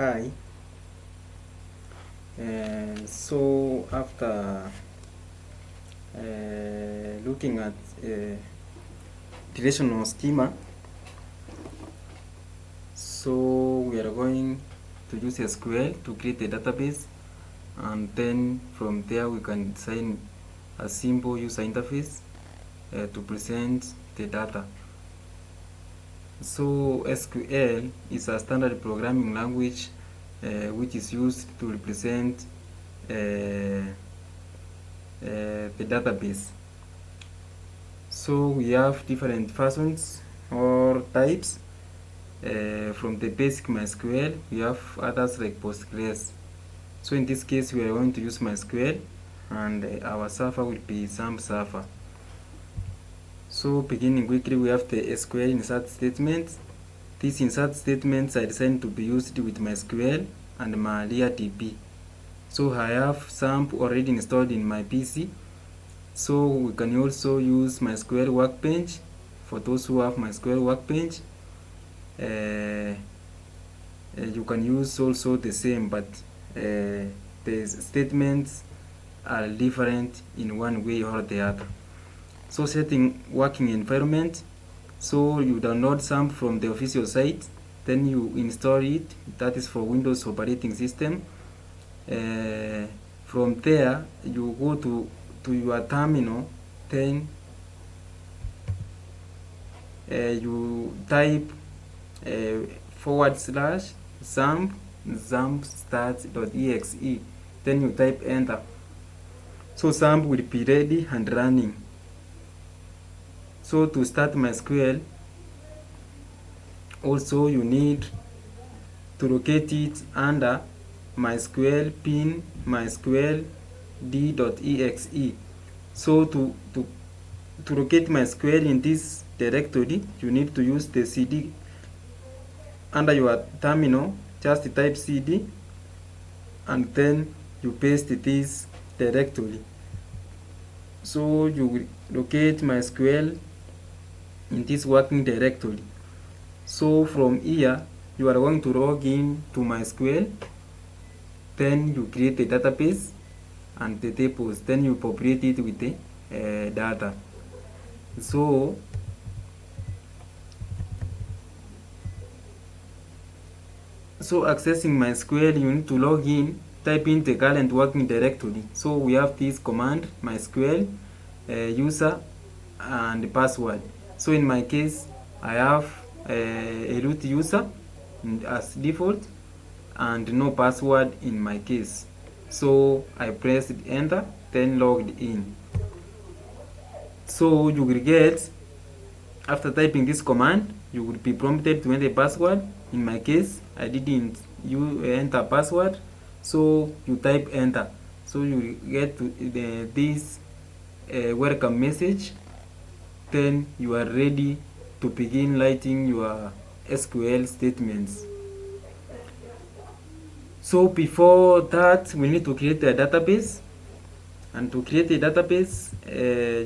Hi. So after looking at relational schema, so we are going to use SQL to create a database, and then from there we can design a simple user interface to present the data. So SQL is a standard programming language which is used to represent the database. So we have different versions or types. From the basic MySQL, we have others like Postgres. So in this case, we are going to use MySQL, and our server will be XAMPP server. So beginning quickly, we have the SQL insert statements. These insert statements are designed to be used with MySQL and MariaDB. So I have XAMPP already installed in my PC. So we can also use MySQL Workbench for those who have MySQL Workbench. You can use also the same, but the statements are different in one way or the other. So setting working environment, so you download XAMPP from the official site, then you install it. That is for Windows operating system. From there you go to your terminal, then you type /XAMPP start.exe, then you type enter. So XAMPP will be ready and running. So to start MySQL, also you need to locate it under MySQL pin MySQL d.exe. So to locate MySQL in this directory, you need to use the cd. Under your terminal, just type cd and then you paste this directory. So you will locate MySQL in this working directory. So from here you are going to log in to MySQL, then you create a database and the tables, then you populate it with the data. So accessing MySQL, you need to log in, type in the current working directory. So we have this command MySQL user and password. So in my case, I have a root user as default and no password in my case. So I pressed enter, then logged in. So you will get, after typing this command, you will be prompted to enter a password. In my case, I didn't enter password, so you type enter. So you will get this welcome message. Then you are ready to begin writing your SQL statements. So before that, we need to create a database. And to create a database,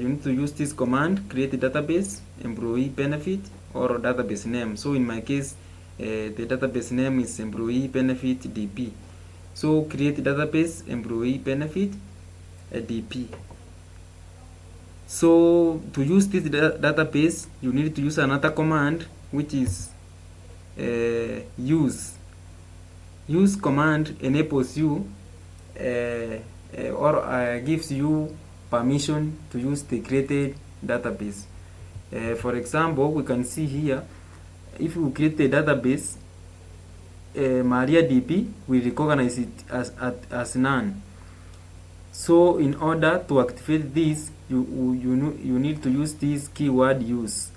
you need to use this command, create a database, employee benefit, or database name. So in my case, the database name is employee benefit dp. So create a database, employee benefit dp. So to use this database, you need to use another command, which is use. Use command enables you or gives you permission to use the created database. For example, we can see here, if you create a database, MariaDB will recognize it as none. So in order to activate this, you need to use this keyword use.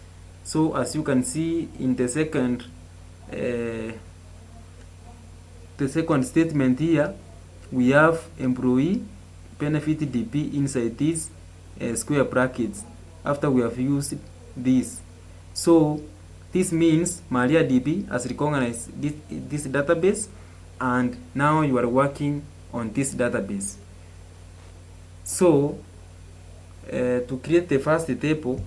So as you can see in the second statement here, we have employee benefit dp inside these square brackets after we have used this. So this means MariaDB has recognized this database, and now you are working on this database. So to create the first table,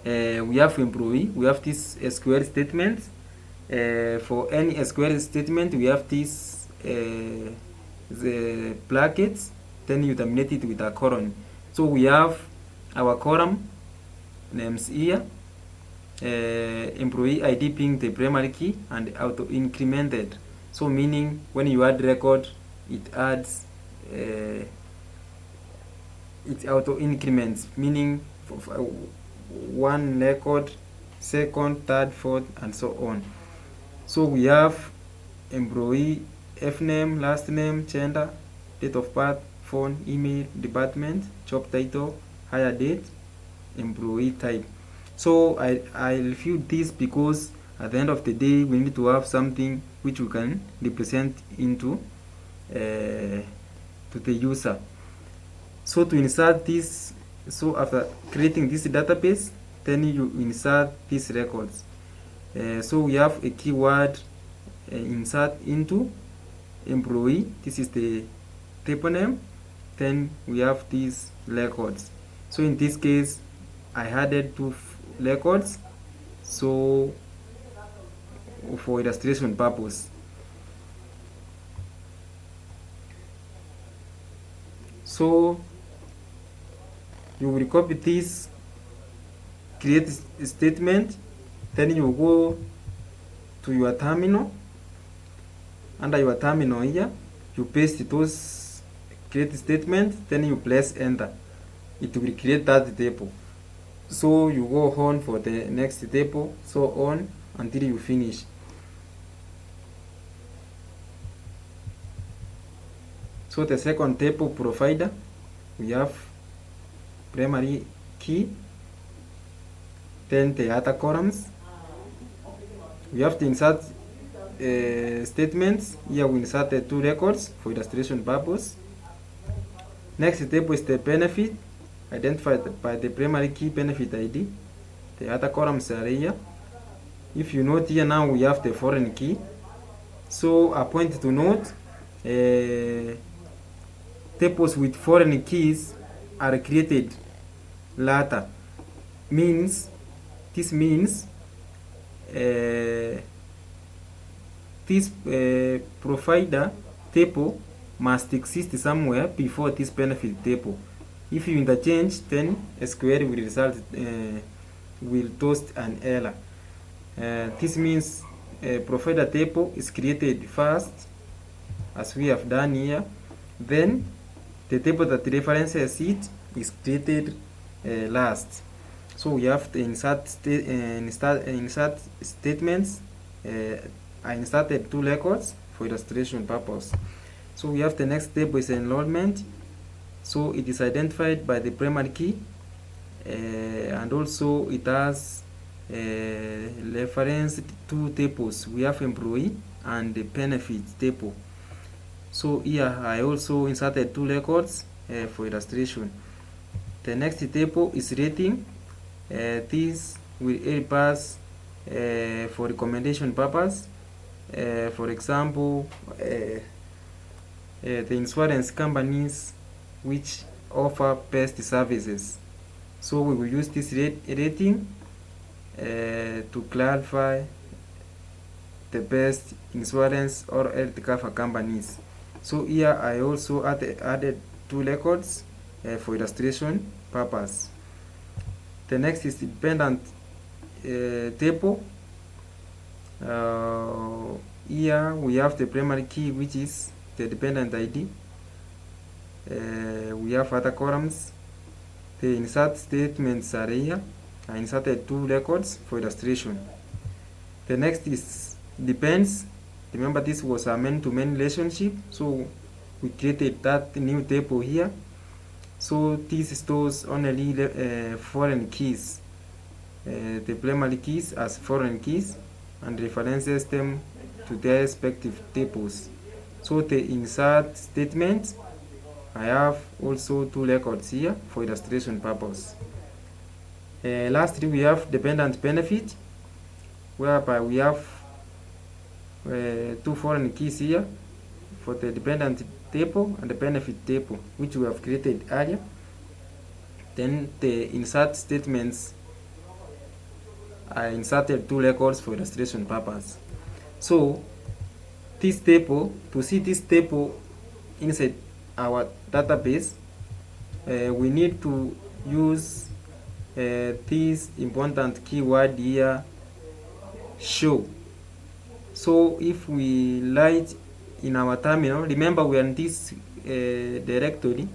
we have employee, we have this SQL statements, For any SQL statement, we have this the brackets, then you terminate it with a colon. So we have our column names here, employee ID being the primary key and auto incremented. So meaning when you add record, it adds it auto increments, meaning one record, second, third, fourth, and so on. So we have employee F name, last name, gender, date of birth, phone, email, department, job title, hire date, employee type. So I refute this because at the end of the day we need to have something which we can represent into to the user. So to insert this, so after creating this database, then you insert these records. So we have a keyword insert into employee. This is the table name. Then we have these records. So in this case, I added two records. So for illustration purpose. So you will copy this, create a statement, then you go to your terminal. Under your terminal here, you paste those create statement, then you press enter. It will create that table. So you go on for the next table, so on until you finish. So the second table provider, we have primary key, then the other columns. We have to insert statements. Here we inserted two records for illustration purpose. Next table is the benefit, identified by the primary key benefit ID. The other columns are here. If you note here now we have the foreign key. So a point to note, tables with foreign keys are created later. This means this provider table must exist somewhere before this benefit table. If you interchange, then SQL will toast an error. This means a provider table is created first, as we have done here. Then the table that references it is created last. So we have to insert statements. I inserted two records for illustration purpose. So we have the next table is enrollment. So it is identified by the primary key, and also it has referenced two tables. We have employee and the benefit table. So here I also inserted two records for illustration. The next table is rating. This will help us for recommendation purpose. For example, the insurance companies which offer best services. So we will use this rating to clarify the best insurance or health cover companies. So here I also added two records for illustration purpose. The next is dependent table. Here we have the primary key, which is the dependent ID. We have other columns. The insert statements are here. I inserted two records for illustration. The next is depends. Remember, this was a man-to-man relationship, so we created that new table here. So this stores only foreign keys, the primary keys as foreign keys, and references them to their respective tables. So the insert statement, I have also two records here for illustration purpose. Lastly, we have dependent benefit, whereby we have two foreign keys here for the dependent table and the benefit table, which we have created earlier. Then the insert statements, I inserted two records for illustration purpose. So this table, to see this table inside our database, we need to use this important keyword here, show. So if we write in our terminal, remember we are in this directory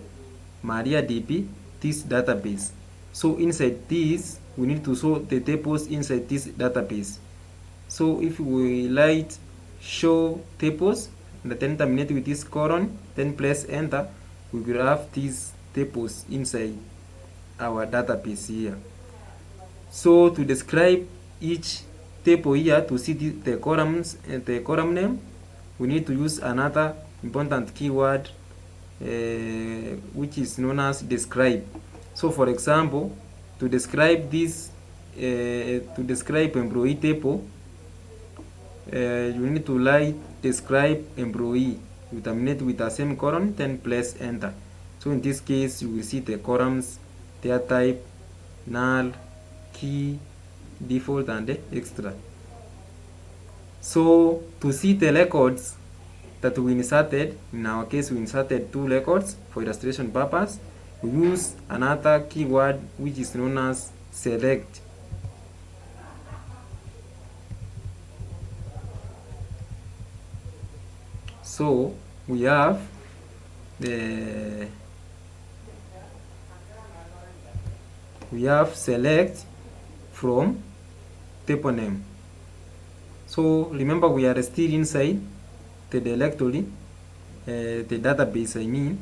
MariaDB, this database. So inside this, we need to show the tables inside this database. So if we write show tables and then terminate with this colon, then press enter, we will have these tables inside our database here. So to describe each table here, to see the columns and the column name, we need to use another important keyword which is known as describe. So for example, to describe this to describe employee table, you need to write describe employee. You terminate with a semicolon, then press enter. So in this case, you will see the columns, their type, null, key, default, and extra. So to see the records that we inserted, in our case we inserted 2 records for illustration purpose, we use another keyword which is known as select. So we have select from table name. So remember we are still inside the directory, the database I mean.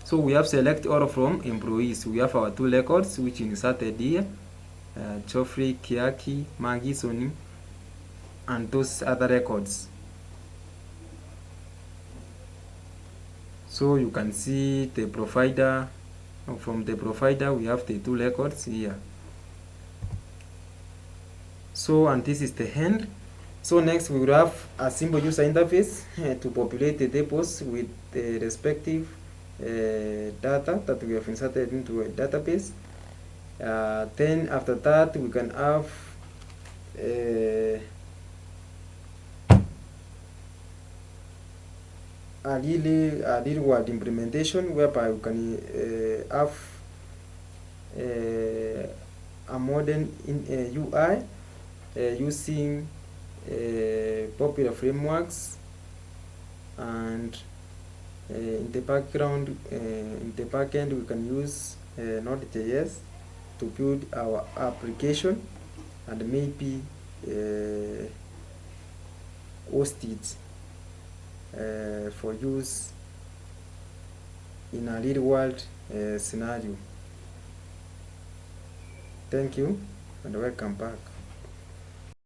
So we have select all from employees. We have our 2 records which inserted here, Geoffrey, Kiaki, Maggie, Sony, and those other records. So you can see the provider. From the provider we have the 2 records here. So, and this is the end. So next we will have a simple user interface to populate the tables with the respective data that we have inserted into a database. Then after that we can have a real world implementation whereby we can have a modern UI using popular frameworks, and in the background, in the backend, we can use Node.js to build our application and maybe host it for use in a real world scenario. Thank you and welcome back.